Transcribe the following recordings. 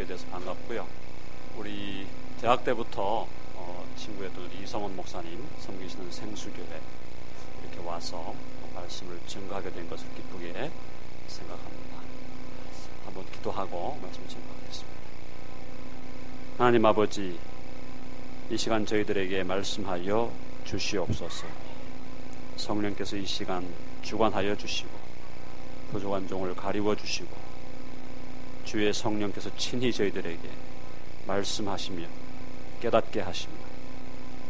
뵙게 돼서 반갑고요. 우리 대학 때부터 친구였던 이성원 목사님 섬기시는 생수교회 이렇게 와서 말씀을 증거하게 된 것을 기쁘게 생각합니다. 한번 기도하고 말씀 증거하겠습니다. 하나님 아버지, 이 시간 저희들에게 말씀하여 주시옵소서. 성령께서 이 시간 주관하여 주시고 부족한 종을 가리워 주시고 주의 성령께서 친히 저희들에게 말씀하시며 깨닫게 하시며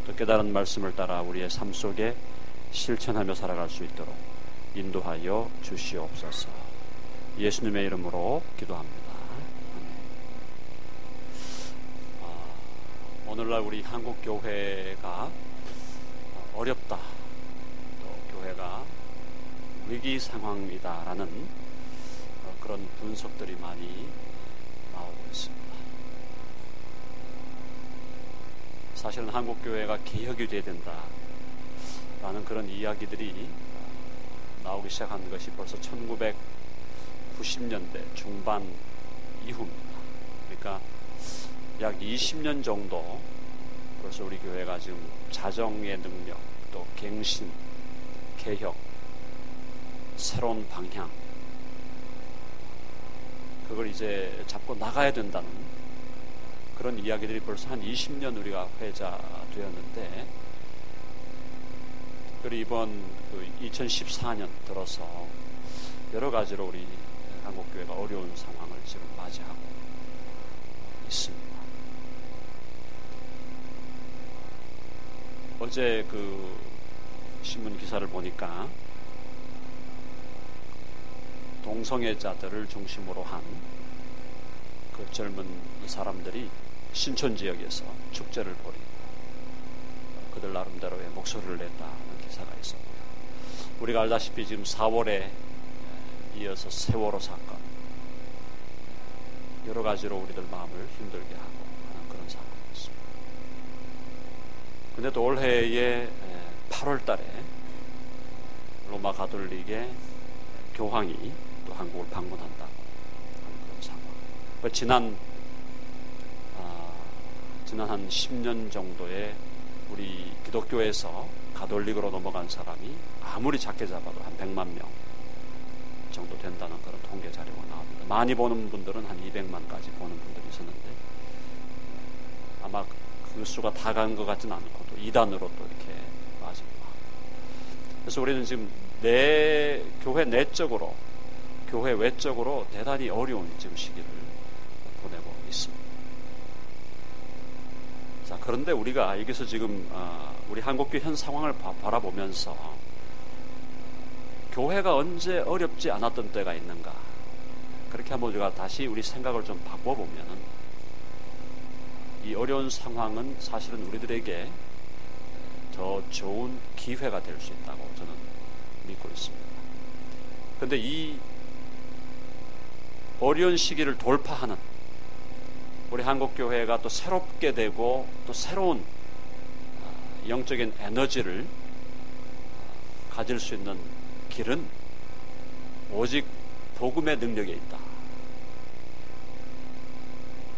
또 깨달은 말씀을 따라 우리의 삶 속에 실천하며 살아갈 수 있도록 인도하여 주시옵소서. 예수님의 이름으로 기도합니다. 아멘. 오늘날 우리 한국교회가 어렵다, 또 교회가 위기 상황이다라는 그런 분석들이 많이 나오고 있습니다. 사실은 한국교회가 개혁이 돼야 된다라는 그런 이야기들이 나오기 시작한 것이 벌써 1990년대 중반 이후입니다. 그러니까 약 20년 정도 벌써 우리 교회가 지금 자정의 능력, 또 갱신, 개혁, 새로운 방향, 그걸 이제 잡고 나가야 된다는 그런 이야기들이 벌써 한 20년 우리가 회자되었는데, 특별히 이번 2014년 들어서 여러 가지로 우리 한국교회가 어려운 상황을 지금 맞이하고 있습니다. 어제 그 신문 기사를 보니까 동성애자들을 중심으로 한 그 젊은 사람들이 신촌 지역에서 축제를 벌이고 그들 나름대로의 목소리를 냈다는 기사가 있었고요. 우리가 알다시피 지금 4월에 이어서 세월호 사건, 여러 가지로 우리들 마음을 힘들게 하고 하는 그런 사건이었습니다. 그런데 또 올해의 8월 달에 로마 가톨릭의 교황이 또 한국을 방문한다고 하는 그런 상황. 지난 한 10년 정도의 우리 기독교에서 가톨릭으로 넘어간 사람이 아무리 작게 잡아도 한 100만 명 정도 된다는 그런 통계 자료가 나옵니다. 많이 보는 분들은 한 200만까지 보는 분들이 있었는데 아마 그 수가 다 간 것 같지는 않고 또 2단으로 또 이렇게 빠지고 하고. 그래서 우리는 지금 내 교회 내적으로, 교회 외적으로 대단히 어려운 지금 시기를 보내고 있습니다. 자, 그런데 우리가 여기서 지금 우리 한국교회 현 상황을 바라보면서 교회가 언제 어렵지 않았던 때가 있는가, 그렇게 한번 우리가 다시 우리 생각을 좀 바꿔보면은 이 어려운 상황은 사실은 우리들에게 더 좋은 기회가 될 수 있다고 저는 믿고 있습니다. 그런데 이 어려운 시기를 돌파하는 우리 한국교회가 또 새롭게 되고 또 새로운 영적인 에너지를 가질 수 있는 길은 오직 복음의 능력에 있다.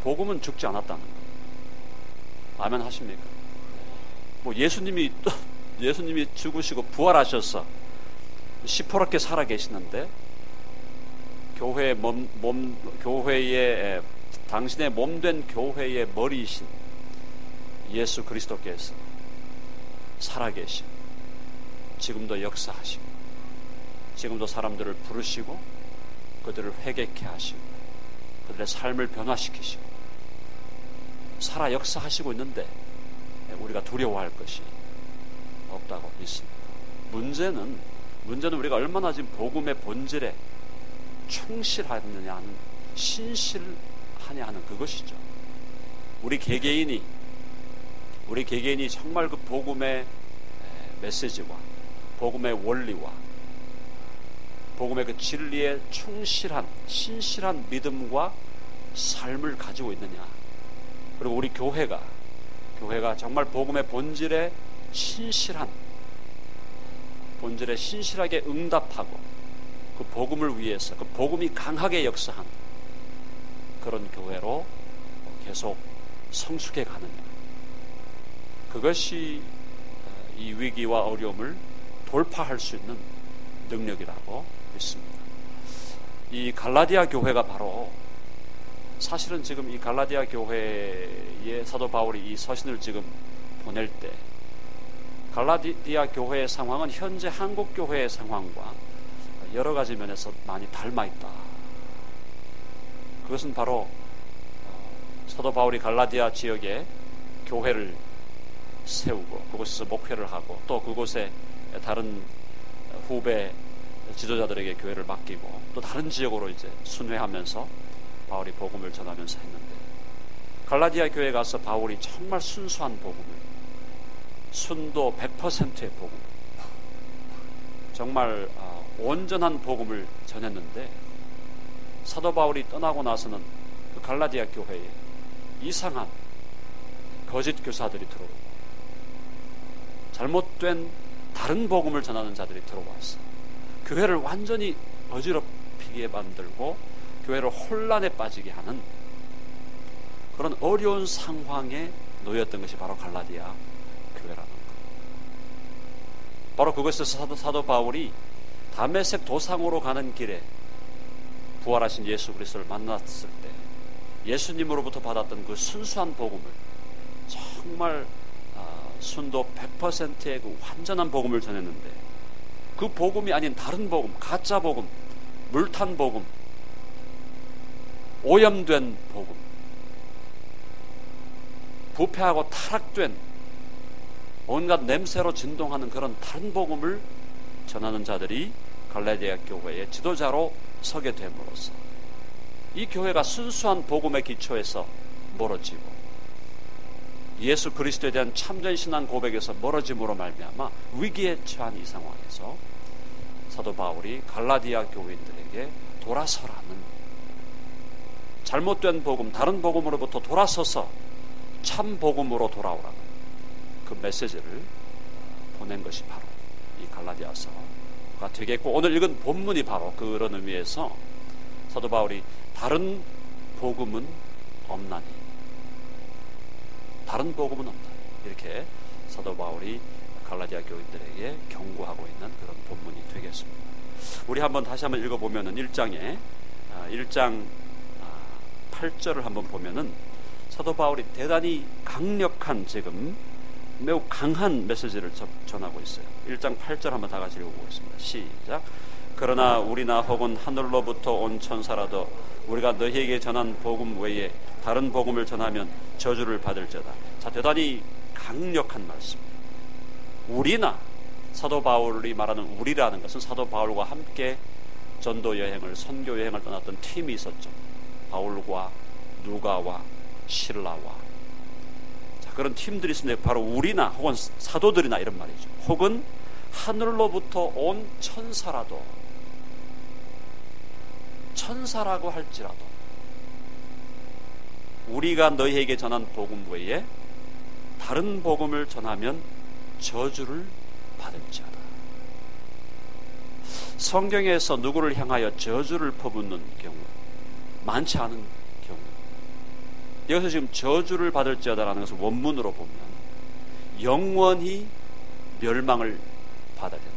복음은 죽지 않았다는 것. 아멘 하십니까? 뭐 예수님이 죽으시고 부활하셔서 시퍼렇게 살아 계시는데 교회의 당신의 몸된 교회의 머리이신 예수 그리스도께서 살아계시고 지금도 역사하시고 지금도 사람들을 부르시고 그들을 회개케 하시고 그들의 삶을 변화시키시고 살아 역사하시고 있는데 우리가 두려워할 것이 없다고 믿습니다. 문제는 우리가 얼마나 지금 복음의 본질에 충실하느냐 하는, 신실하냐 하는 그것이죠. 우리 개개인이 정말 그 복음의 메시지와 복음의 원리와 복음의 그 진리에 충실한 신실한 믿음과 삶을 가지고 있느냐, 그리고 우리 교회가 정말 복음의 본질에 신실하게 응답하고 그 복음을 위해서 그 복음이 강하게 역사하는 그런 교회로 계속 성숙해 가느냐, 그것이 이 위기와 어려움을 돌파할 수 있는 능력이라고 믿습니다. 이 갈라디아 교회가 바로 사실은 지금 이 갈라디아 교회에 사도 바울이 이 서신을 지금 보낼 때 갈라디아 교회의 상황은 현재 한국 교회의 상황과 여러 가지 면에서 많이 닮아 있다. 그것은 바로 사도 바울이 갈라디아 지역에 교회를 세우고 그곳에서 목회를 하고 또 그곳에 다른 후배 지도자들에게 교회를 맡기고 또 다른 지역으로 이제 순회하면서 바울이 복음을 전하면서 했는데, 갈라디아 교회에 가서 바울이 정말 순수한 복음을, 순도 100%의 복음, 정말 온전한 복음을 전했는데, 사도 바울이 떠나고 나서는 그 갈라디아 교회에 이상한 거짓 교사들이 들어오고 잘못된 다른 복음을 전하는 자들이 들어와서 교회를 완전히 어지럽히게 만들고 교회를 혼란에 빠지게 하는 그런 어려운 상황에 놓였던 것이 바로 갈라디아 교회라는 것. 바로 그것에서 사도 바울이 다메섹 도상으로 가는 길에 부활하신 예수 그리스도를 만났을 때 예수님으로부터 받았던 그 순수한 복음을, 정말 순도 100%의 그 완전한 복음을 전했는데, 그 복음이 아닌 다른 복음, 가짜 복음, 물탄 복음, 오염된 복음, 부패하고 타락된 온갖 냄새로 진동하는 그런 다른 복음을 전하는 자들이 갈라디아 교회의 지도자로 서게 됨으로써 이 교회가 순수한 복음의 기초에서 멀어지고 예수 그리스도에 대한 참된 신앙 고백에서 멀어짐으로 말미암아 위기에 처한 이 상황에서 사도 바울이 갈라디아 교회인들에게 돌아서라는, 잘못된 복음, 다른 복음으로부터 돌아서서 참 복음으로 돌아오라는 그 메시지를 보낸 것이 바로 이 갈라디아서가 되겠고, 오늘 읽은 본문이 바로 그런 의미에서 사도 바울이 다른 복음은 없나니, 다른 복음은 없나니, 이렇게 사도 바울이 갈라디아 교인들에게 경고하고 있는 그런 본문이 되겠습니다. 우리 다시 한번 읽어보면은 1장 8절을 한번 보면은 사도 바울이 대단히 강력한, 지금 매우 강한 메시지를 전하고 있어요. 1장 8절 한번 다 같이 읽어보겠습니다. 시작. 그러나 우리나 혹은 하늘로부터 온 천사라도 우리가 너희에게 전한 복음 외에 다른 복음을 전하면 저주를 받을지어다. 자, 대단히 강력한 말씀입니다. 우리나, 사도 바울이 말하는 우리라는 것은 사도 바울과 함께 전도 여행을, 선교 여행을 떠났던 팀이 있었죠. 바울과 누가와 실라와, 자, 그런 팀들이 있는데 바로 우리나 혹은 사도들이나 이런 말이죠. 혹은 하늘로부터 온 천사라도, 천사라고 할지라도 우리가 너희에게 전한 복음 외에 다른 복음을 전하면 저주를 받을지어다. 성경에서 누구를 향하여 저주를 퍼붓는 경우 많지 않은 경우, 여기서 지금 저주를 받을지어다라는 것을 원문으로 보면 영원히 멸망을 받아야 된다,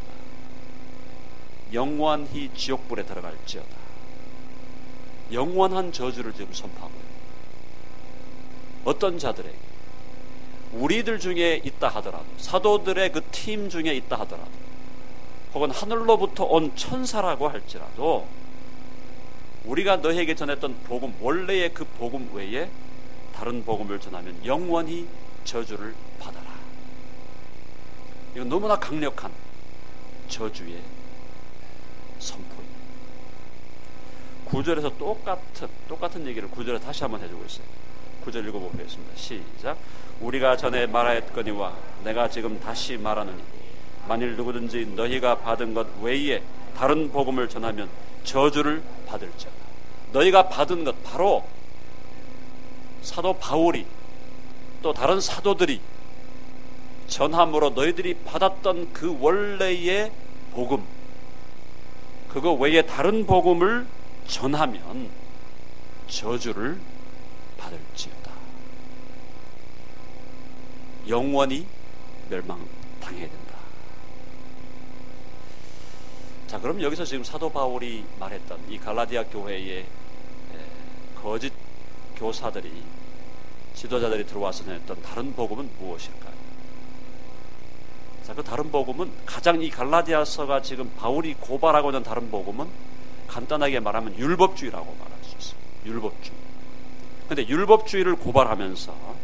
영원히 지옥불에 들어갈지어다, 영원한 저주를 지금 선포하고 있다. 어떤 자들에게, 우리들 중에 있다 하더라도, 사도들의 그 팀 중에 있다 하더라도, 혹은 하늘로부터 온 천사라고 할지라도 우리가 너희에게 전했던 복음, 원래의 그 복음 외에 다른 복음을 전하면 영원히 저주를 받아라. 이건 너무나 강력한 저주의 선포입니다. 9절에서 똑같은 얘기를 9절에 다시 한번 해주고 있어요. 9절 읽어보겠습니다. 시작. 우리가 전에 말하였거니와 내가 지금 다시 말하느니 만일 누구든지 너희가 받은 것 외에 다른 복음을 전하면 저주를 받을지어다. 너희가 받은 것, 바로 사도 바울이 또 다른 사도들이 전함으로 너희들이 받았던 그 원래의 복음, 그거 외에 다른 복음을 전하면 저주를 받을지어다. 영원히 멸망당해야 된다. 자, 그럼 여기서 지금 사도 바울이 말했던 이 갈라디아 교회의 거짓 교사들이, 지도자들이 들어와서 전했던 다른 복음은 무엇일까요? 자, 그 다른 복음은, 가장 이 갈라디아서가 지금 바울이 고발하고 있는 다른 복음은 간단하게 말하면 율법주의라고 말할 수 있습니다. 율법주의. 근데 율법주의를 고발하면서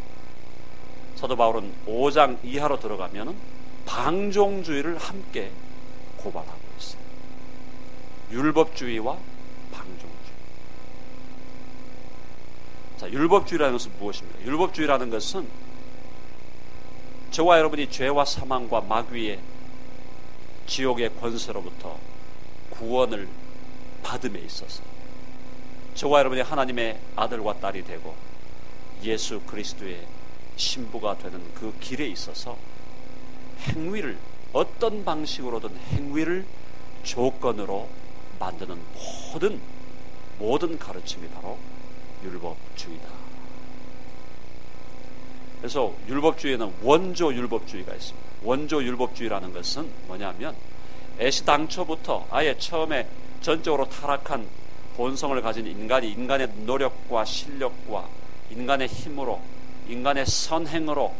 사도 바울은 5장 이하로 들어가면 방종주의를 함께 고발하고 있어요. 율법주의와 방종주의. 자, 율법주의라는 것은 무엇입니까? 율법주의라는 것은 저와 여러분이 죄와 사망과 마귀의 지옥의 권세로부터 구원을 받음에 있어서 저와 여러분이 하나님의 아들과 딸이 되고 예수 그리스도의 신부가 되는 그 길에 있어서 행위를, 어떤 방식으로든 행위를 조건으로 만드는 모든 가르침이 바로 율법주의다. 그래서 율법주의에는 원조 율법주의가 있습니다. 원조 율법주의라는 것은 뭐냐면, 애시당초부터 아예 처음에 전적으로 타락한 본성을 가진 인간이 인간의 노력과 실력과 인간의 힘으로, 인간의 선행으로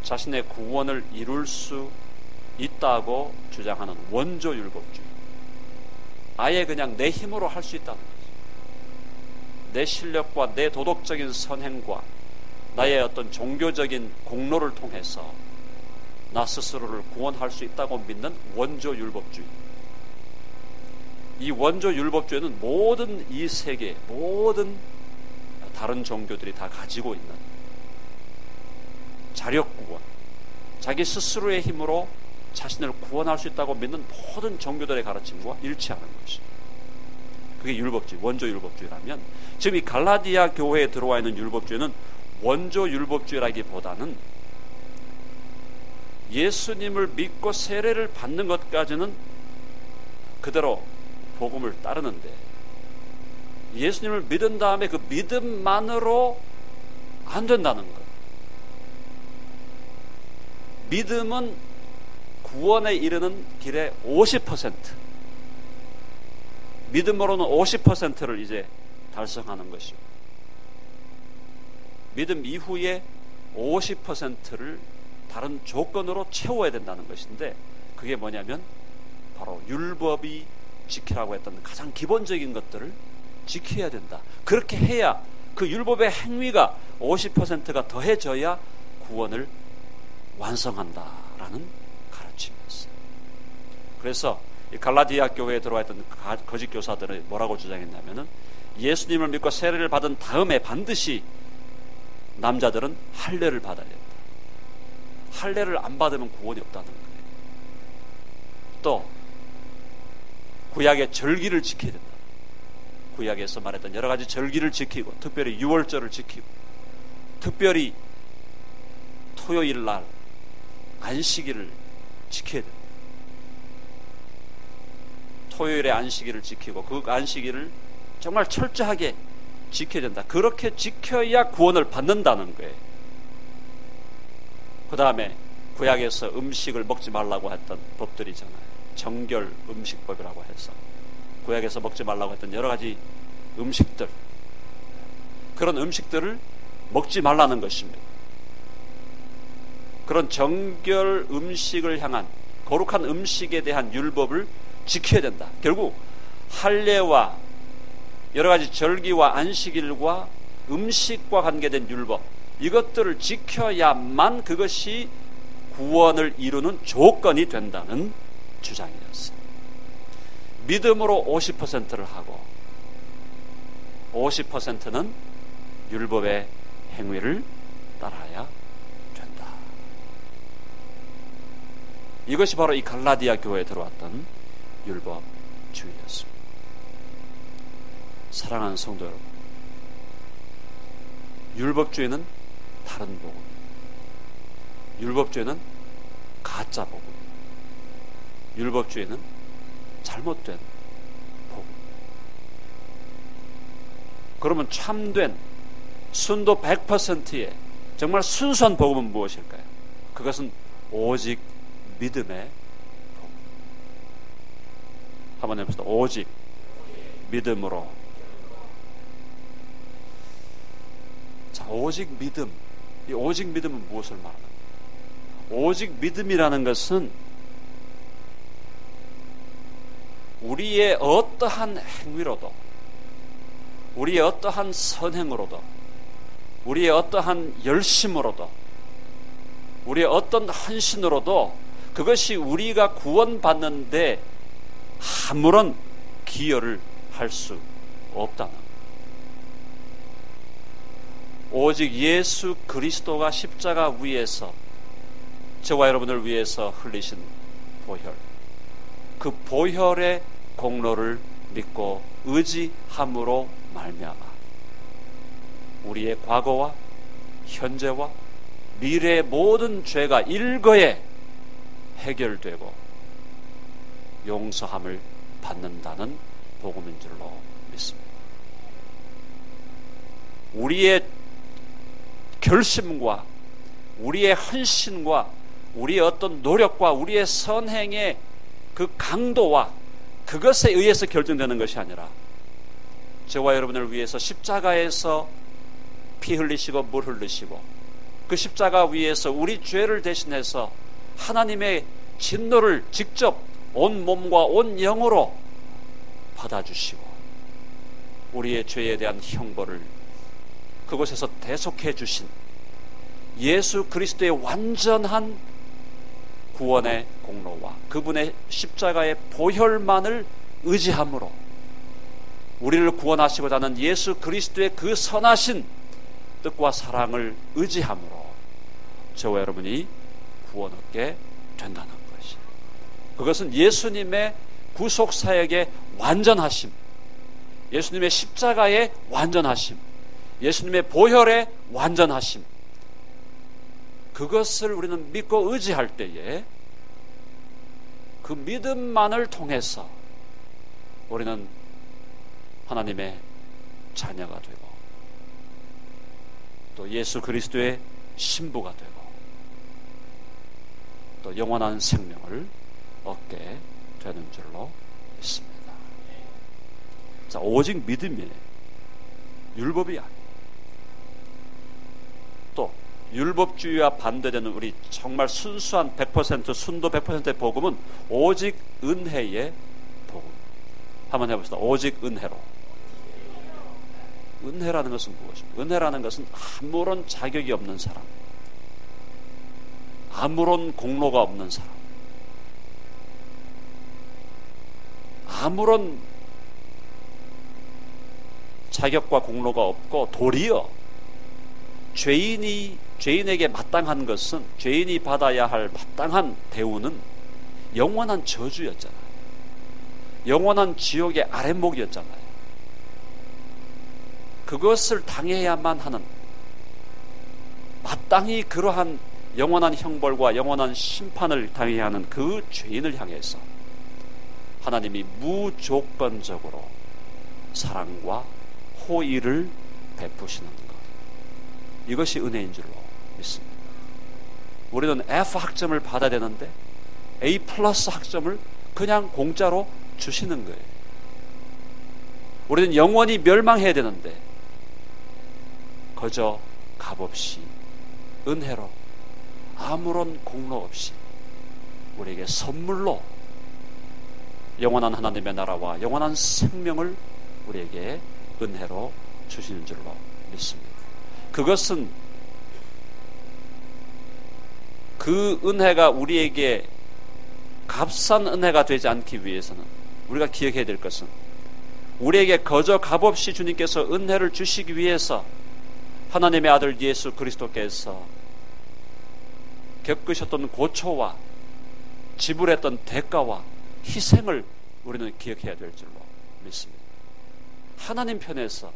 자신의 구원을 이룰 수 있다고 주장하는 원조 율법주의. 아예 그냥 내 힘으로 할 수 있다는 거죠. 내 실력과 내 도덕적인 선행과 나의 어떤 종교적인 공로를 통해서 나 스스로를 구원할 수 있다고 믿는 원조 율법주의. 이 원조 율법주의는 모든 이 세계, 모든 다른 종교들이 다 가지고 있는 자력구원, 자기 스스로의 힘으로 자신을 구원할 수 있다고 믿는 모든 종교들의 가르침과 일치하는 것이, 그게 율법주의, 원조 율법주의라면, 지금 이 갈라디아 교회에 들어와 있는 율법주의는 원조 율법주의라기보다는 예수님을 믿고 세례를 받는 것까지는 그대로 복음을 따르는데, 예수님을 믿은 다음에 그 믿음만으로 안 된다는 것. 믿음은 구원에 이르는 길의 50%, 믿음으로는 50%를 이제 달성하는 것이고, 믿음 이후에 50%를 다른 조건으로 채워야 된다는 것인데, 그게 뭐냐면 바로 율법이 지키라고 했던 가장 기본적인 것들을 지켜야 된다. 그렇게 해야, 그 율법의 행위가 50%가 더해져야 구원을 완성한다라는 가르침이었어요. 그래서 이 갈라디아 교회에 들어와 있던 거짓 교사들은 뭐라고 주장했냐면은, 예수님을 믿고 세례를 받은 다음에 반드시 남자들은 할례를 받아야 된다. 할례를 안 받으면 구원이 없다는 거예요. 또 구약의 절기를 지켜야 된다. 구약에서 말했던 여러 가지 절기를 지키고, 특별히 유월절을 지키고, 특별히 토요일 날 안식일을 지켜야 된다. 토요일에 안식일을 지키고 그 안식일을 정말 철저하게 지켜야 된다. 그렇게 지켜야 구원을 받는다는 거예요. 그 다음에 구약에서 음식을 먹지 말라고 했던 법들이잖아요. 정결 음식법이라고 해서 구약에서 먹지 말라고 했던 여러 가지 음식들, 그런 음식들을 먹지 말라는 것입니다. 그런 정결 음식을 향한, 거룩한 음식에 대한 율법을 지켜야 된다. 결국 할례와 여러 가지 절기와 안식일과 음식과 관계된 율법, 이것들을 지켜야만 그것이 구원을 이루는 조건이 된다는 주장이었어요. 믿음으로 50%를 하고 50%는 율법의 행위를 따라야 된다. 이것이 바로 이 갈라디아 교회에 들어왔던 율법주의였습니다. 사랑하는 성도 여러분, 율법주의는 다른 복음, 율법주의는 가짜 복음, 율법주의는 잘못된 복음. 그러면 참된 순도 100%의 정말 순수한 복음은 무엇일까요? 그것은 오직 믿음의 복음. 한번 해봅시다. 오직 믿음으로. 자, 오직 믿음. 이 오직 믿음은 무엇을 말하는가? 오직 믿음이라는 것은 우리의 어떠한 행위로도, 우리의 어떠한 선행으로도, 우리의 어떠한 열심으로도, 우리의 어떤 헌신으로도 그것이 우리가 구원받는데 아무런 기여를 할 수 없다는 것. 오직 예수 그리스도가 십자가 위에서 저와 여러분을 위해서 흘리신 보혈, 그 보혈의 공로를 믿고 의지함으로 말미암아 우리의 과거와 현재와 미래의 모든 죄가 일거에 해결되고 용서함을 받는다는 복음인 줄로 믿습니다. 우리의 결심과 우리의 헌신과 우리의 어떤 노력과 우리의 선행의 그 강도와 그것에 의해서 결정되는 것이 아니라 저와 여러분을 위해서 십자가에서 피 흘리시고 물 흘리시고 그 십자가 위에서 우리 죄를 대신해서 하나님의 진노를 직접 온 몸과 온 영으로 받아주시고 우리의 죄에 대한 형벌을 그곳에서 대속해 주신 예수 그리스도의 완전한 구원의 공로와 그분의 십자가의 보혈만을 의지함으로 우리를 구원하시고자 하는 예수 그리스도의 그 선하신 뜻과 사랑을 의지함으로 저와 여러분이 구원 얻게 된다는 것이, 그것은 예수님의 구속사역의 완전하심, 예수님의 십자가의 완전하심, 예수님의 보혈의 완전하심, 그것을 우리는 믿고 의지할 때에 그 믿음만을 통해서 우리는 하나님의 자녀가 되고 또 예수 그리스도의 신부가 되고 또 영원한 생명을 얻게 되는 줄로 믿습니다. 자, 오직 믿음이 율법이 아니에요. 또 율법주의와 반대되는 우리 정말 순수한 100% 순도 100%의 복음은 오직 은혜의 복음. 한번 해봅시다. 오직 은혜로. 은혜라는 것은 무엇입니까? 은혜라는 것은 아무런 자격이 없는 사람, 아무런 공로가 없는 사람, 아무런 자격과 공로가 없고 도리어 죄인에게 마땅한 것은, 죄인이 받아야 할 마땅한 대우는 영원한 저주였잖아요. 영원한 지옥의 아랫목이었잖아요. 그것을 당해야만 하는, 마땅히 그러한 영원한 형벌과 영원한 심판을 당해야 하는 그 죄인을 향해서 하나님이 무조건적으로 사랑과 호의를 베푸시는 것, 이것이 은혜인 줄로 믿습니다. 우리는 F 학점을 받아야 되는데 A 플러스 학점을 그냥 공짜로 주시는 거예요. 우리는 영원히 멸망해야 되는데 그저 값없이 은혜로 아무런 공로 없이 우리에게 선물로 영원한 하나님의 나라와 영원한 생명을 우리에게 은혜로 주시는 줄로 믿습니다. 그것은 그 은혜가 우리에게 값싼 은혜가 되지 않기 위해서는 우리가 기억해야 될 것은, 우리에게 거저 값없이 주님께서 은혜를 주시기 위해서 하나님의 아들 예수 그리스도께서 겪으셨던 고초와 지불했던 대가와 희생을 우리는 기억해야 될 줄로 믿습니다. 하나님 편에서,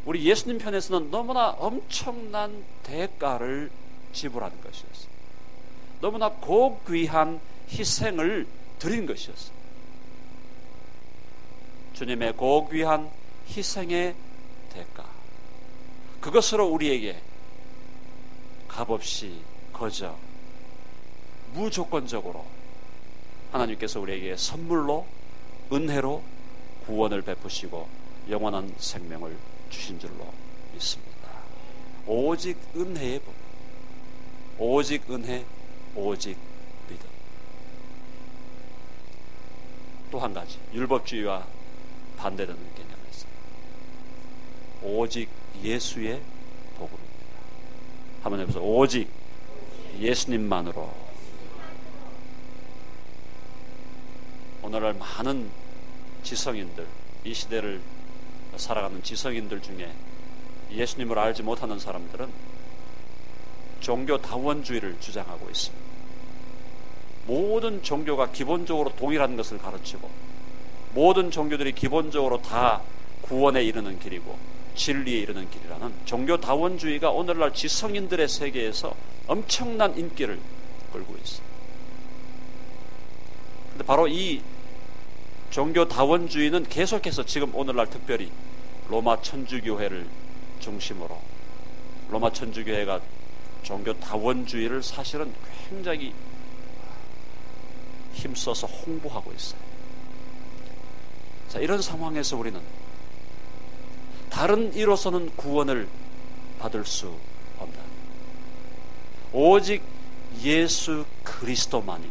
우리 예수님 편에서는 너무나 엄청난 대가를 지불한 것이었어요. 너무나 고귀한 희생을 드린 것이었어요. 주님의 고귀한 희생의 대가, 그것으로 우리에게 값없이 거저 무조건적으로 하나님께서 우리에게 선물로 은혜로 구원을 베푸시고 영원한 생명을 주신 줄로 믿습니다. 오직 은혜의 법, 오직 은혜, 오직 믿음. 또 한 가지, 율법주의와 반대되는 개념이 있습니다. 오직 예수의 복음입니다. 한번 해보세요. 오직 예수님만으로. 오늘날 많은 지성인들, 이 시대를 살아가는 지성인들 중에 예수님을 알지 못하는 사람들은 종교다원주의를 주장하고 있습니다. 모든 종교가 기본적으로 동일한 것을 가르치고 모든 종교들이 기본적으로 다 구원에 이르는 길이고 진리에 이르는 길이라는 종교다원주의가 오늘날 지성인들의 세계에서 엄청난 인기를 끌고 있습니다. 그런데 바로 이 종교다원주의는 계속해서 지금 오늘날 특별히 로마 천주교회를 중심으로 로마 천주교회가 종교다원주의를 사실은 굉장히 힘써서 홍보하고 있어요. 자, 이런 상황에서 우리는 다른 이로서는 구원을 받을 수 없다. 오직 예수 그리스도만이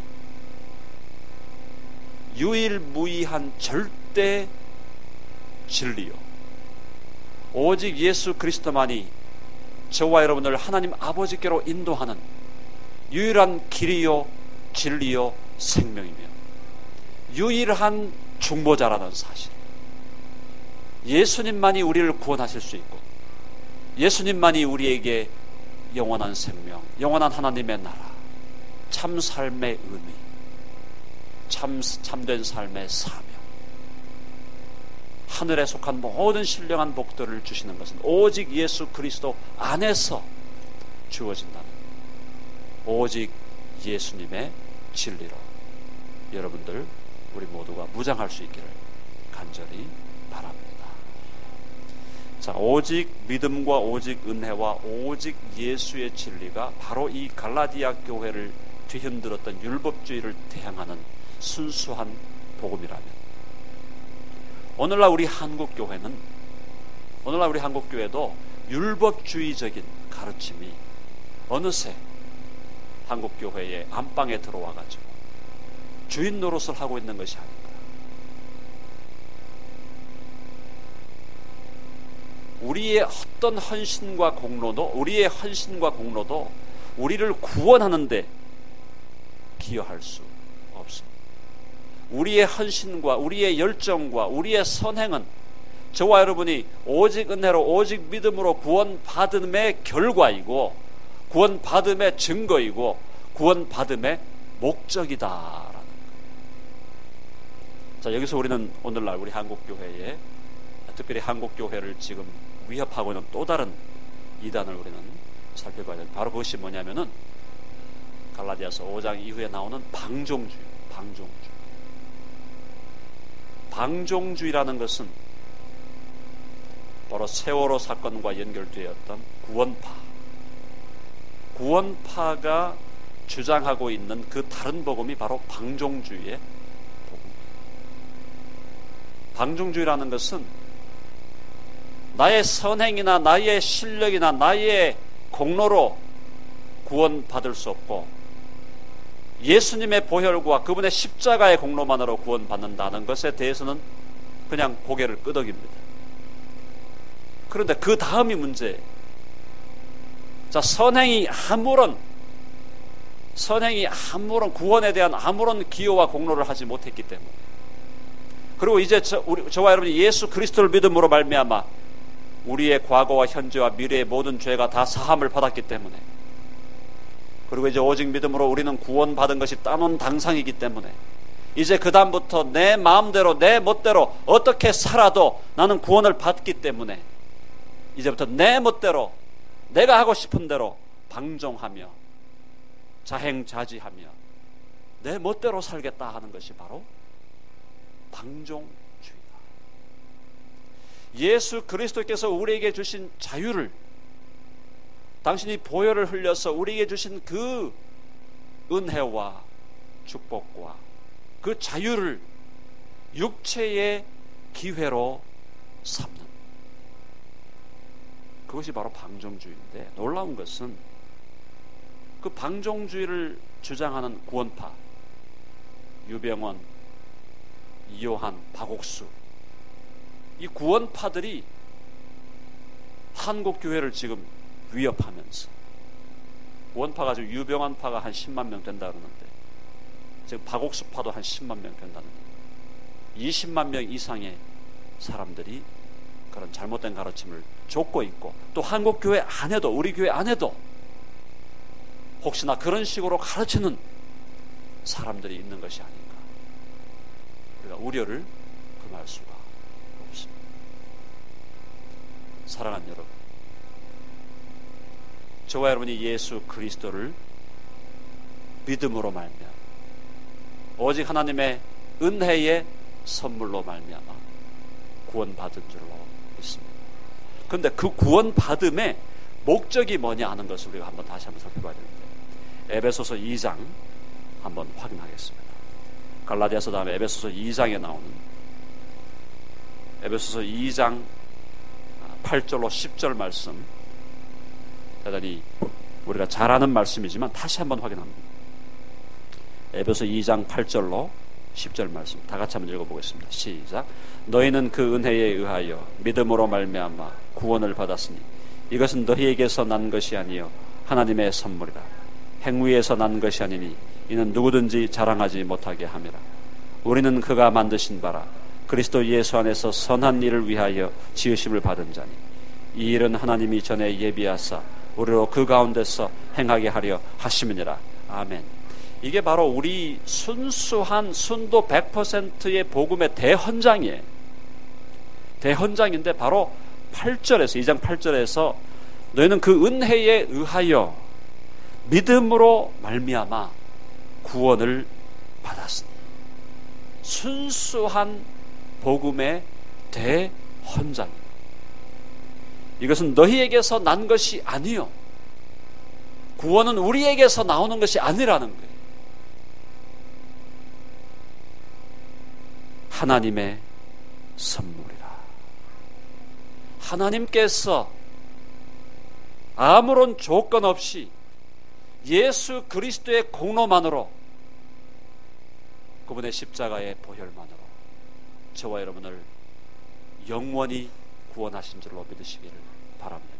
유일무이한 절대 진리요, 오직 예수 그리스도만이 저와 여러분을 하나님 아버지께로 인도하는 유일한 길이요 진리요 생명이며 유일한 중보자라는 사실. 예수님만이 우리를 구원하실 수 있고 예수님만이 우리에게 영원한 생명, 영원한 하나님의 나라, 참 삶의 의미, 참된 삶의 사명, 하늘에 속한 모든 신령한 복들을 주시는 것은 오직 예수 그리스도 안에서 주어진다는 오직 예수님의 진리로 여러분들 우리 모두가 무장할 수 있기를 간절히 바랍니다. 자, 오직 믿음과 오직 은혜와 오직 예수의 진리가 바로 이 갈라디아 교회를 뒤흔들었던 율법주의를 대항하는 순수한 복음이라면 오늘날 우리 한국교회도 율법주의적인 가르침이 어느새 한국교회의 안방에 들어와가지고 주인 노릇을 하고 있는 것이 아닌가. 우리의 어떤 헌신과 공로도 우리를 구원하는데 기여할 수 없습니다. 우리의 헌신과 우리의 열정과 우리의 선행은 저와 여러분이 오직 은혜로 오직 믿음으로 구원받음의 결과이고 구원받음의 증거이고 구원받음의 목적이다라는 거예요. 자, 여기서 우리는 오늘날 우리 한국교회에 특별히 한국교회를 지금 위협하고 있는 또 다른 이단을 우리는 살펴봐야 돼요. 바로 그것이 뭐냐면은 갈라디아서 5장 이후에 나오는 방종주의라는 것은 바로 세월호 사건과 연결되었던 구원파가 주장하고 있는 그 다른 복음이 바로 방종주의의 복음이에요. 방종주의라는 것은 나의 선행이나 나의 실력이나 나의 공로로 구원받을 수 없고 예수님의 보혈과 그분의 십자가의 공로만으로 구원받는다는 것에 대해서는 그냥 고개를 끄덕입니다. 그런데 그 다음이 문제예요. 자, 선행이 아무런 구원에 대한 아무런 기여와 공로를 하지 못했기 때문에, 그리고 이제 저와 여러분이 예수 그리스도를 믿음으로 말미암아 우리의 과거와 현재와 미래의 모든 죄가 다 사함을 받았기 때문에, 그리고 이제 오직 믿음으로 우리는 구원받은 것이 따놓은 당상이기 때문에 이제 그 다음부터 내 마음대로 내 멋대로 어떻게 살아도 나는 구원을 받기 때문에 이제부터 내 멋대로 내가 하고 싶은 대로 방종하며 자행자지하며 내 멋대로 살겠다 하는 것이 바로 방종주의다. 예수 그리스도께서 우리에게 주신 자유를 당신이 보혈을 흘려서 우리에게 주신 그 은혜와 축복과 그 자유를 육체의 기회로 삼는, 그것이 바로 방종주의인데, 놀라운 것은 그 방종주의를 주장하는 구원파, 유병원, 이요한, 박옥수, 이 구원파들이 한국 교회를 지금 위협하면서, 구원파가 지금 유병환파가 한 10만 명 된다 그러는데 지금 박옥수파도 한 10만 명 된다는데 20만 명 이상의 사람들이 그런 잘못된 가르침을 줬고 있고, 또 한국 교회 안에도, 우리 교회 안에도 혹시나 그런 식으로 가르치는 사람들이 있는 것이 아닌가, 우리가 우려를 금할 수가 없습니다. 사랑하는 여러분, 저와 여러분이 예수 그리스도를 믿음으로 말미암아 오직 하나님의 은혜의 선물로 말미암아 구원받은 줄로 믿습니다. 그런데 그 구원받음의 목적이 뭐냐 하는 것을 우리가 다시 한번 살펴봐야 되는데, 에베소서 2장 한번 확인하겠습니다. 갈라디아서 다음에 에베소서 2장에 나오는 에베소서 2장 8절로 10절 말씀, 대단히 우리가 잘 아는 말씀이지만 다시 한번 확인합니다. 에베소 2장 8절로 10절 말씀 다 같이 한번 읽어보겠습니다. 시작. 너희는 그 은혜에 의하여 믿음으로 말미암아 구원을 받았으니 이것은 너희에게서 난 것이 아니요 하나님의 선물이라. 행위에서 난 것이 아니니 이는 누구든지 자랑하지 못하게 함이라. 우리는 그가 만드신 바라 그리스도 예수 안에서 선한 일을 위하여 지으심을 받은 자니 이 일은 하나님이 전에 예비하사 우리로 그 가운데서 행하게 하려 하심이니라. 아멘. 이게 바로 우리 순수한 순도 100%의 복음의 대헌장이에요. 대헌장인데 바로 8절에서 2장 8절에서 너희는 그 은혜에 의하여 믿음으로 말미암아 구원을 받았으니, 순수한 복음의 대헌장입니다. 이것은 너희에게서 난 것이 아니요, 구원은 우리에게서 나오는 것이 아니라는 거예요. 하나님의 선물이라. 하나님께서 아무런 조건 없이 예수 그리스도의 공로만으로, 그분의 십자가의 보혈만으로 저와 여러분을 영원히 구원하신 줄로 믿으시기를 바랍니다.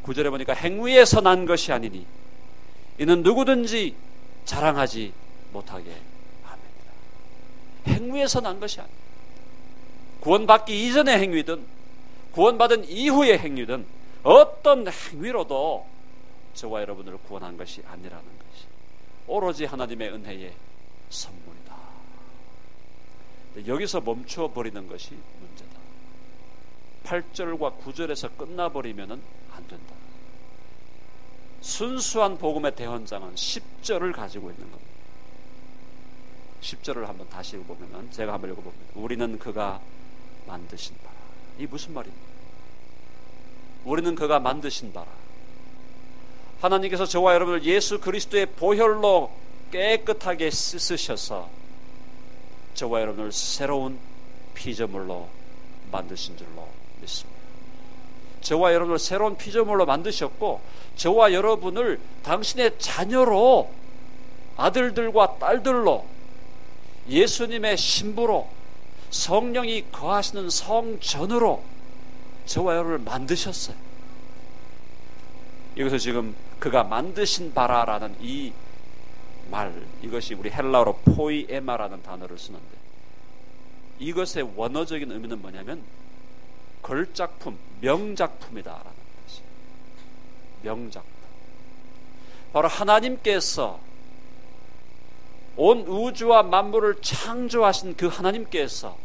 9절에 보니까 행위에서 난 것이 아니니 이는 누구든지 자랑하지 못하게 합니다. 행위에서 난 것이 아니에요. 구원받기 이전의 행위든 구원받은 이후의 행위든 어떤 행위로도 저와 여러분을 구원한 것이 아니라는 것이 오로지 하나님의 은혜의 선물이다. 여기서 멈춰버리는 것이 문제다. 8절과 9절에서 끝나버리면 안 된다. 순수한 복음의 대헌장은 10절을 가지고 있는 겁니다. 10절을 한번 다시 읽어보면, 제가 한번 읽어봅니다. 우리는 그가 만드신 바라. 이 무슨 말입니까? 우리는 그가 만드신 바라. 하나님께서 저와 여러분을 예수 그리스도의 보혈로 깨끗하게 씻으셔서 저와 여러분을 새로운 피조물로 만드신 줄로 믿습니다. 저와 여러분을 새로운 피조물로 만드셨고, 저와 여러분을 당신의 자녀로, 아들들과 딸들로, 예수님의 신부로, 성령이 거하시는 성전으로 저와 여러분을 만드셨어요. 여기서 지금 그가 만드신 바라라는 이 말, 이것이 우리 헬라어로 포이에마라는 단어를 쓰는데, 이것의 원어적인 의미는 뭐냐면 걸작품, 명작품이다라는 뜻이에요. 명작품. 바로 하나님께서, 온 우주와 만물을 창조하신 그 하나님께서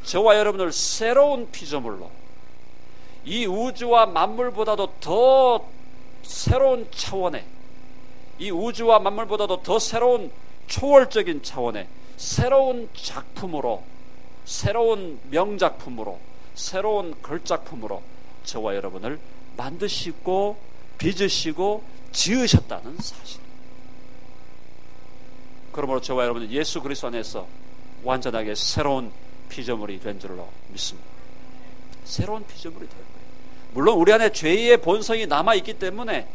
저와 여러분을 새로운 피조물로, 이 우주와 만물보다도 더 새로운 차원의, 이 우주와 만물보다도 더 새로운 초월적인 차원의 새로운 작품으로, 새로운 명작품으로, 새로운 걸작품으로 저와 여러분을 만드시고 빚으시고 지으셨다는 사실. 그러므로 저와 여러분은 예수 그리스도 안에서 완전하게 새로운 피조물이 된 줄로 믿습니다. 새로운 피조물이 될 거예요. 물론 우리 안에 죄의 본성이 남아있기 때문에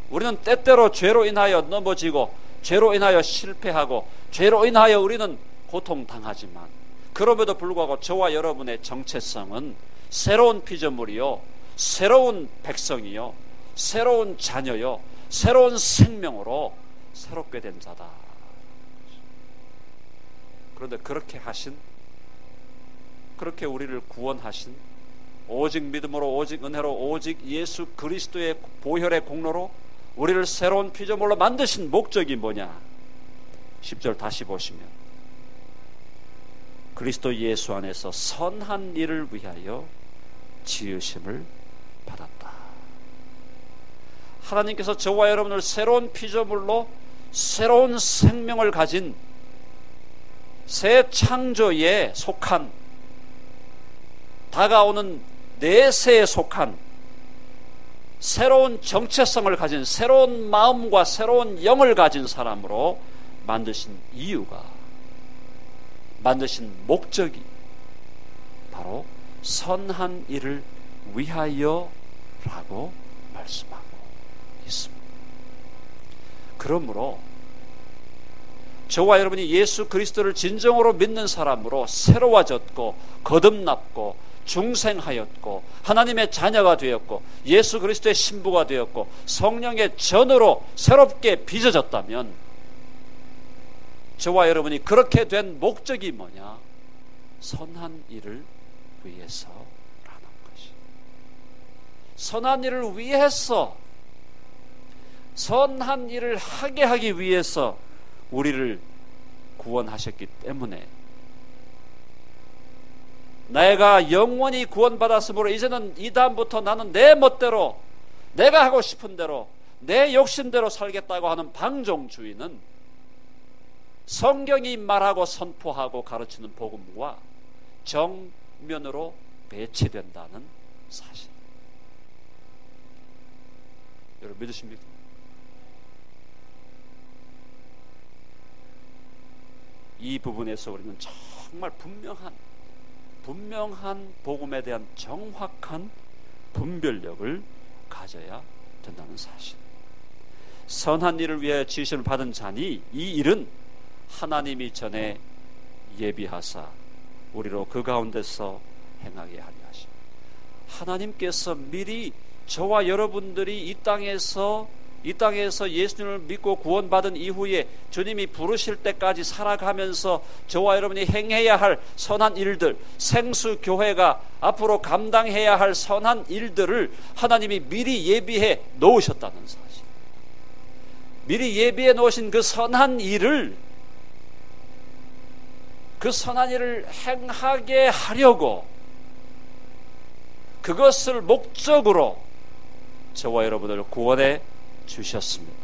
우리는 때때로 죄로 인하여 넘어지고 죄로 인하여 실패하고 죄로 인하여 우리는 고통당하지만, 그럼에도 불구하고 저와 여러분의 정체성은 새로운 피조물이요, 새로운 백성이요, 새로운 자녀요, 새로운 생명으로 새롭게 된 자다. 그런데 그렇게 우리를 구원하신, 오직 믿음으로, 오직 은혜로, 오직 예수 그리스도의 보혈의 공로로 우리를 새로운 피조물로 만드신 목적이 뭐냐? 10절 다시 보시면, 그리스도 예수 안에서 선한 일을 위하여 지으심을 받았다. 하나님께서 저와 여러분을 새로운 피조물로 새로운 생명을 가진 새 창조에 속한, 다가오는 내세에 속한 새로운 정체성을 가진, 새로운 마음과 새로운 영을 가진 사람으로 만드신 이유가, 만드신 목적이 바로 선한 일을 위하여라고 말씀하고 있습니다. 그러므로 저와 여러분이 예수 그리스도를 진정으로 믿는 사람으로 새로워졌고 거듭났고 중생하였고 하나님의 자녀가 되었고 예수 그리스도의 신부가 되었고 성령의 전으로 새롭게 빚어졌다면, 저와 여러분이 그렇게 된 목적이 뭐냐? 선한 일을 위해서라는 것이. 선한 일을 위해서, 선한 일을 하게 하기 위해서 우리를 구원하셨기 때문에, 내가 영원히 구원받았으므로 이제는 이 다음부터 나는 내 멋대로, 내가 하고 싶은 대로, 내 욕심대로 살겠다고 하는 방종주의는 성경이 말하고 선포하고 가르치는 복음과 정면으로 배치된다는 사실. 여러분 믿으십니까? 이 부분에서 우리는 정말 분명한 복음에 대한 정확한 분별력을 가져야 된다는 사실. 선한 일을 위해 지으심을 받은 자니 이 일은 하나님이 전에 예비하사 우리로 그 가운데서 행하게 하려 하십니다. 하나님께서 미리 저와 여러분들이 이 땅에서 예수님을 믿고 구원받은 이후에 주님이 부르실 때까지 살아가면서 저와 여러분이 행해야 할 선한 일들, 생수교회가 앞으로 감당해야 할 선한 일들을 하나님이 미리 예비해 놓으셨다는 사실. 미리 예비해 놓으신 그 선한 일을 행하게 하려고, 그것을 목적으로 저와 여러분을 구원해 주셨습니다.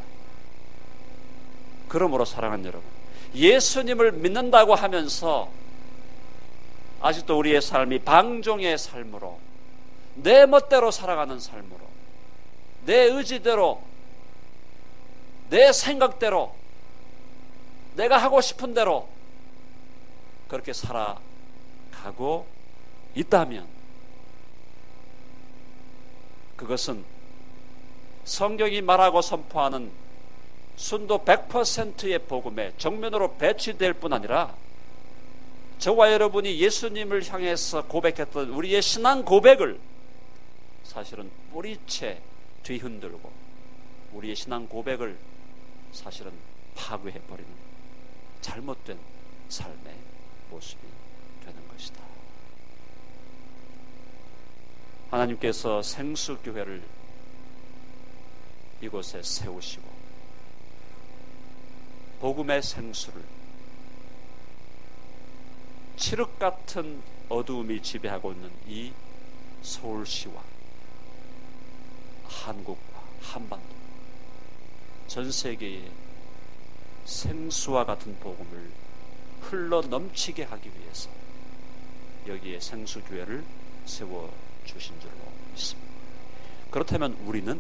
그러므로 사랑하는 여러분, 예수님을 믿는다고 하면서 아직도 우리의 삶이 방종의 삶으로, 내 멋대로 살아가는 삶으로, 내 의지대로, 내 생각대로, 내가 하고 싶은 대로 그렇게 살아가고 있다면, 그것은 성경이 말하고 선포하는 순도 100%의 복음에 정면으로 배치될 뿐 아니라, 저와 여러분이 예수님을 향해서 고백했던 우리의 신앙 고백을 사실은 뿌리채 뒤흔들고, 우리의 신앙 고백을 사실은 파괴해버리는 잘못된 삶의 모습이 되는 것이다. 하나님께서 생수교회를 이곳에 세우시고 복음의 생수를, 칠흑 같은 어두움이 지배하고 있는 이 서울시와 한국과 한반도, 전 세계에 생수와 같은 복음을 흘러 넘치게 하기 위해서 여기에 생수교회를 세워주신 줄로 믿습니다. 그렇다면 우리는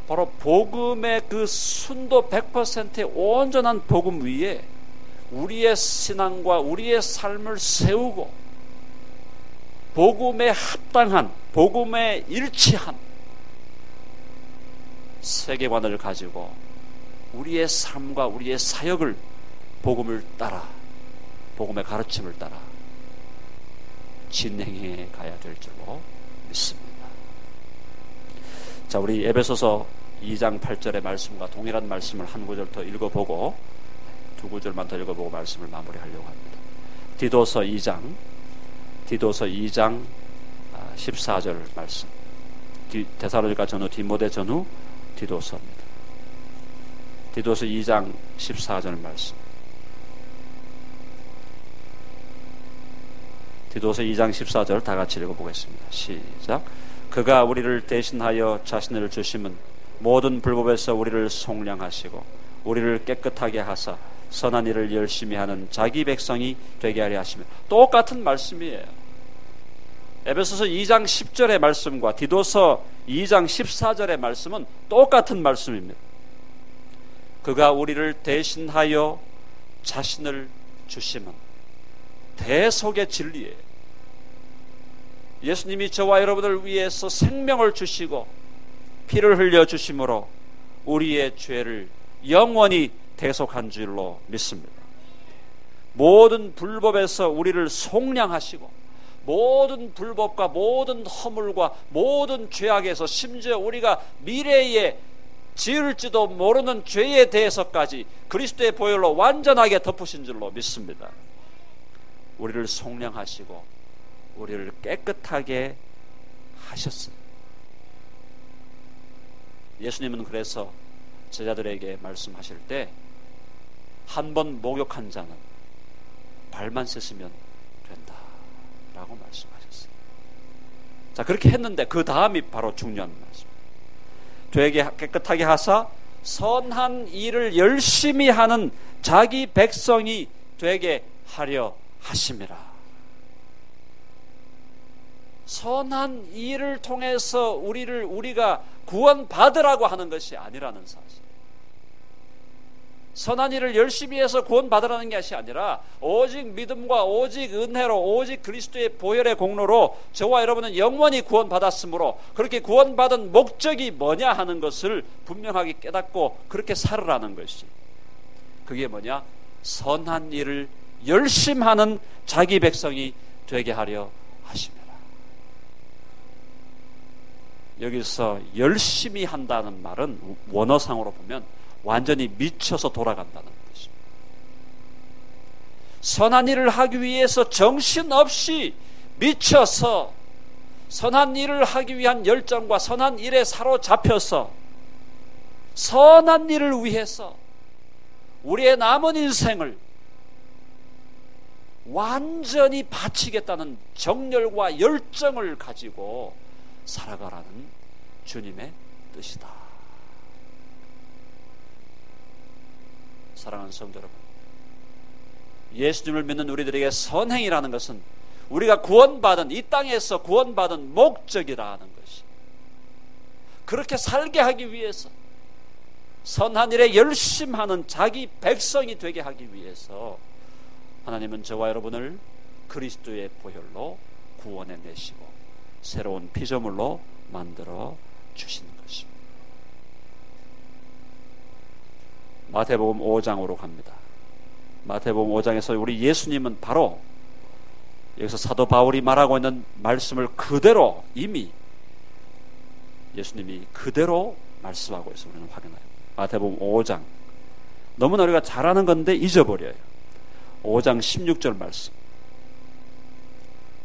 바로 복음의 그 순도 100%의 온전한 복음 위에 우리의 신앙과 우리의 삶을 세우고 복음에 합당한, 복음에 일치한 세계관을 가지고 우리의 삶과 우리의 사역을 복음을 따라, 복음의 가르침을 따라 진행해 가야 될 줄로 믿습니다. 자, 우리 에베소서 2장 8절의 말씀과 동일한 말씀을 한 구절 더 읽어보고 두 구절만 더 읽어보고 말씀을 마무리하려고 합니다. 디도서 2장 14절 말씀. 데살로니가 전후, 디모데 전후, 디도서입니다. 디도서 2장 14절 말씀. 디도서 2장 14절 다 같이 읽어보겠습니다. 시작. 그가 우리를 대신하여 자신을 주심은 모든 불법에서 우리를 속량하시고 우리를 깨끗하게 하사 선한 일을 열심히 하는 자기 백성이 되게 하려 하시며. 똑같은 말씀이에요. 에베소서 2장 10절의 말씀과 디도서 2장 14절의 말씀은 똑같은 말씀입니다. 그가 우리를 대신하여 자신을 주심은 대속의 진리예요. 예수님이 저와 여러분을 위해서 생명을 주시고 피를 흘려 주심으로 우리의 죄를 영원히 대속한 줄로 믿습니다. 모든 불법에서 우리를 속량하시고 모든 불법과 모든 허물과 모든 죄악에서 심지어 우리가 미래에 지을지도 모르는 죄에 대해서까지 그리스도의 보혈로 완전하게 덮으신 줄로 믿습니다. 우리를 속량하시고 우리를 깨끗하게 하셨어요. 예수님은 그래서 제자들에게 말씀하실 때 한 번 목욕한 자는 발만 씻으면 된다 라고 말씀하셨어요. 자, 그렇게 했는데 그 다음이 바로 중요한 말씀. 되게 깨끗하게 하사 선한 일을 열심히 하는 자기 백성이 되게 하려 하심이라. 선한 일을 통해서 우리가 구원받으라고 하는 것이 아니라는 사실. 선한 일을 열심히 해서 구원받으라는 것이 아니라 오직 믿음과 오직 은혜로 오직 그리스도의 보혈의 공로로 저와 여러분은 영원히 구원받았으므로 그렇게 구원받은 목적이 뭐냐 하는 것을 분명하게 깨닫고 그렇게 살으라는 것이. 그게 뭐냐? 선한 일을 열심히 하는 자기 백성이 되게 하려 하십니다. 여기서 열심히 한다는 말은 원어상으로 보면 완전히 미쳐서 돌아간다는 것입니다. 선한 일을 하기 위해서 정신없이 미쳐서 선한 일을 하기 위한 열정과 선한 일에 사로잡혀서 선한 일을 위해서 우리의 남은 인생을 완전히 바치겠다는 정열과 열정을 가지고 살아가라는 주님의 뜻이다. 사랑하는 성도 여러분, 예수님을 믿는 우리들에게 선행이라는 것은 우리가 구원받은, 이 땅에서 구원받은 목적이라는 것이, 그렇게 살게 하기 위해서 선한 일에 열심하는 자기 백성이 되게 하기 위해서 하나님은 저와 여러분을 그리스도의 보혈로 구원해 내시고 새로운 피조물로 만들어 주시는 것입니다. 마태복음 5장으로 갑니다. 마태복음 5장에서 우리 예수님은 바로 여기서 사도 바울이 말하고 있는 말씀을 그대로 이미 예수님이 그대로 말씀하고 있어요. 우리는 확인해요. 마태복음 5장. 너무나 우리가 잘 아는 건데 잊어버려요. 5장 16절 말씀.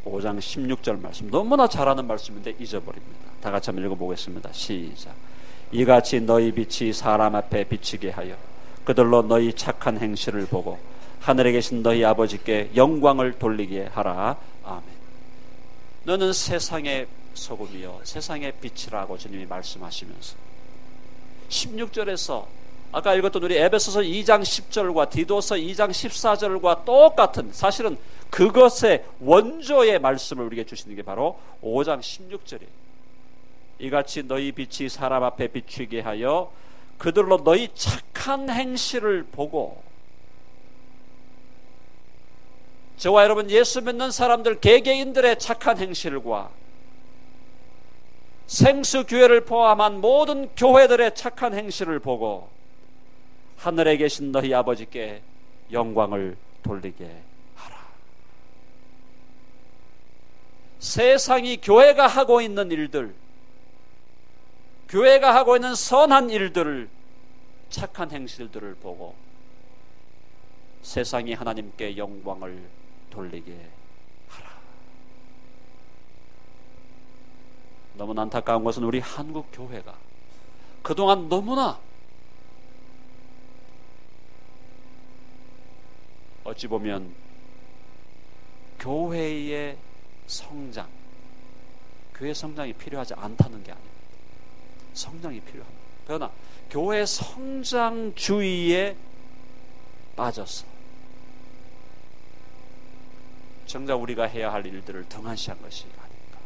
5장 16절 말씀. 너무나 잘 아는 말씀인데 잊어버립니다. 다 같이 한번 읽어보겠습니다. 시작. 이같이 너희 빛이 사람 앞에 비치게 하여 그들로 너희 착한 행실을 보고 하늘에 계신 너희 아버지께 영광을 돌리게 하라. 아멘. 너는 세상의 소금이요 세상의 빛이라고 주님이 말씀하시면서 16절에서 아까 읽었던 우리 에베소서 2장 10절과 디도서 2장 14절과 똑같은, 사실은 그것의 원조의 말씀을 우리에게 주시는 게 바로 5장 16절이에요. 이같이 너희 빛이 사람 앞에 비추게 하여 그들로 너희 착한 행실을 보고. 저와 여러분, 예수 믿는 사람들 개개인들의 착한 행실과 생수교회를 포함한 모든 교회들의 착한 행실을 보고 하늘에 계신 너희 아버지께 영광을 돌리게 하라. 세상이 교회가 하고 있는 일들, 교회가 하고 있는 선한 일들을, 착한 행실들을 보고 세상이 하나님께 영광을 돌리게 하라. 너무 안타까운 것은 우리 한국 교회가 그동안 너무나 어찌 보면 교회의 성장, 교회 성장이 필요하지 않다는 게 아닙니다. 성장이 필요합니다. 그러나 교회 성장주의에 빠져서 정작 우리가 해야 할 일들을 등한시한 것이 아닌가.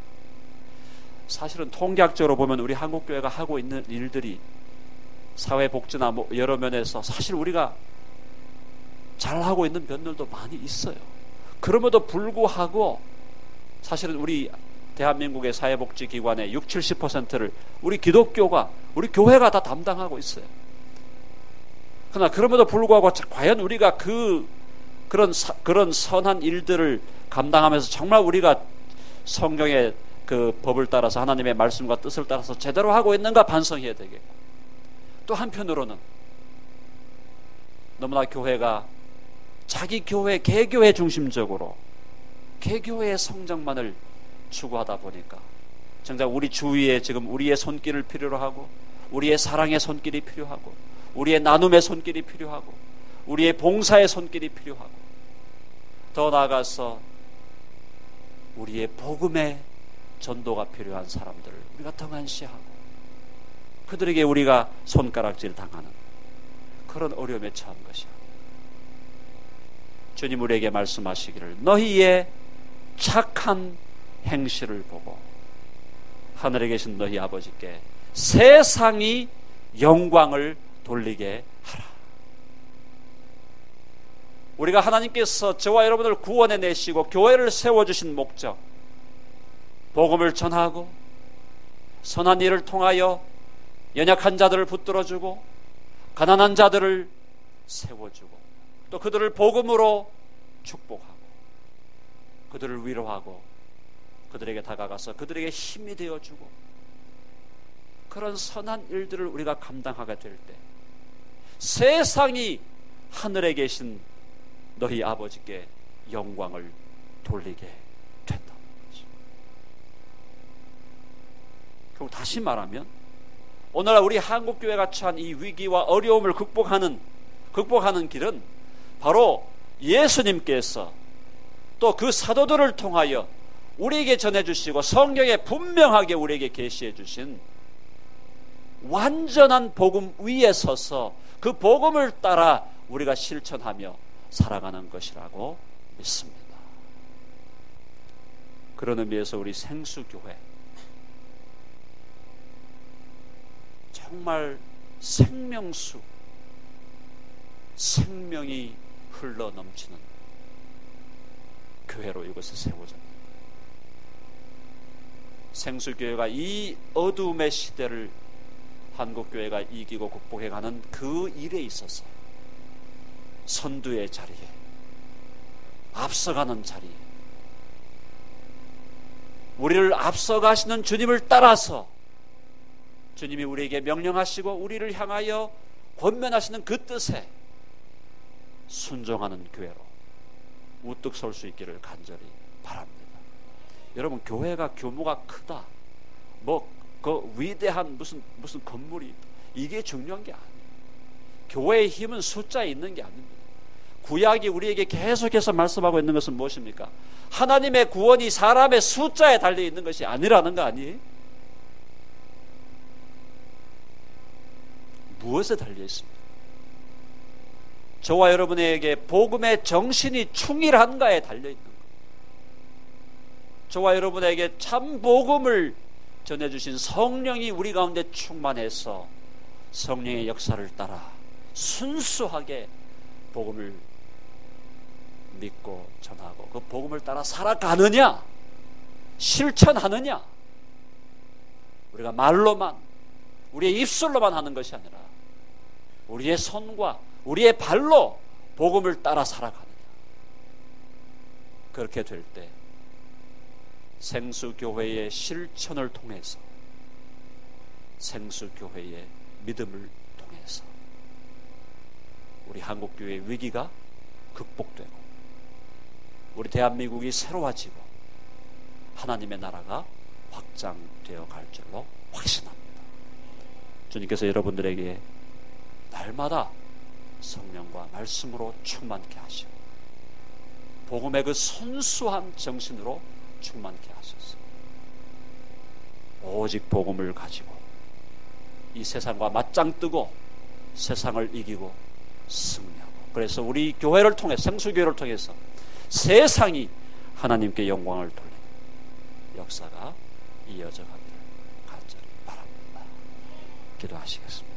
사실은 통계학적으로 보면 우리 한국교회가 하고 있는 일들이 사회복지나 여러 면에서 사실 우리가 잘하고 있는 면들도 많이 있어요. 그럼에도 불구하고 사실은 우리 대한민국의 사회복지기관의 60-70%를 우리 기독교가, 우리 교회가 다 담당하고 있어요. 그러나 그럼에도 불구하고 과연 우리가 그런 선한 일들을 감당하면서 정말 우리가 성경의 그 법을 따라서, 하나님의 말씀과 뜻을 따라서 제대로 하고 있는가 반성해야 되겠고, 또 한편으로는 너무나 교회가 자기 교회, 개교회 중심적으로 개교회의 성장만을 추구하다 보니까 정작 우리 주위에 지금 우리의 손길을 필요로 하고, 우리의 사랑의 손길이 필요하고, 우리의 나눔의 손길이 필요하고, 우리의 봉사의 손길이 필요하고, 더 나아가서 우리의 복음의 전도가 필요한 사람들을 우리가 등한시하고 그들에게 우리가 손가락질 당하는 그런 어려움에 처한 것이야. 주님 우리에게 말씀하시기를 너희의 착한 행실을 보고 하늘에 계신 너희 아버지께 세상이 영광을 돌리게 하라. 우리가 하나님께서 저와 여러분을 구원해 내시고 교회를 세워주신 목적, 복음을 전하고 선한 일을 통하여 연약한 자들을 붙들어주고 가난한 자들을 세워주고 또 그들을 복음으로 축복하고 그들을 위로하고 그들에게 다가가서 그들에게 힘이 되어주고 그런 선한 일들을 우리가 감당하게 될 때 세상이 하늘에 계신 너희 아버지께 영광을 돌리게 된다는 거죠. 결국 다시 말하면 오늘날 우리 한국교회가 처한 이 위기와 어려움을 극복하는 길은 바로 예수님께서 또 그 사도들을 통하여 우리에게 전해주시고 성경에 분명하게 우리에게 계시해 주신 완전한 복음 위에 서서 그 복음을 따라 우리가 실천하며 살아가는 것이라고 믿습니다. 그런 의미에서 우리 생수교회 정말 생명수, 생명이 흘러 넘치는 교회로 이곳에 세워집니다. 생수교회가 이 어두움의 시대를 한국교회가 이기고 극복해가는 그 일에 있어서 선두의 자리에, 앞서가는 자리에 우리를 앞서가시는 주님을 따라서 주님이 우리에게 명령하시고 우리를 향하여 권면하시는 그 뜻에 순종하는 교회로 우뚝 설 수 있기를 간절히 바랍니다. 여러분, 교회가 규모가 크다, 그 위대한 무슨 건물이 이게 중요한 게 아니에요. 교회의 힘은 숫자에 있는 게 아닙니다. 구약이 우리에게 계속해서 말씀하고 있는 것은 무엇입니까? 하나님의 구원이 사람의 숫자에 달려 있는 것이 아니라는 거 아니에요? 무엇에 달려 있습니까? 저와 여러분에게 복음의 정신이 충실한가에 달려있는 것. 저와 여러분에게 참 복음을 전해주신 성령이 우리 가운데 충만해서 성령의 역사를 따라 순수하게 복음을 믿고 전하고 그 복음을 따라 살아가느냐, 실천하느냐, 우리가 말로만, 우리의 입술로만 하는 것이 아니라 우리의 손과 우리의 발로 복음을 따라 살아가느냐. 그렇게 될 때 생수교회의 실천을 통해서, 생수교회의 믿음을 통해서 우리 한국교회의 위기가 극복되고 우리 대한민국이 새로워지고 하나님의 나라가 확장되어 갈 줄로 확신합니다. 주님께서 여러분들에게 날마다 성령과 말씀으로 충만케 하시고 복음의 그 순수한 정신으로 충만케 하셔서 오직 복음을 가지고 이 세상과 맞짱 뜨고 세상을 이기고 승리하고, 그래서 우리 교회를 통해, 생수교회를 통해서 세상이 하나님께 영광을 돌리는 역사가 이어져 가기를 간절히 바랍니다. 기도하시겠습니다.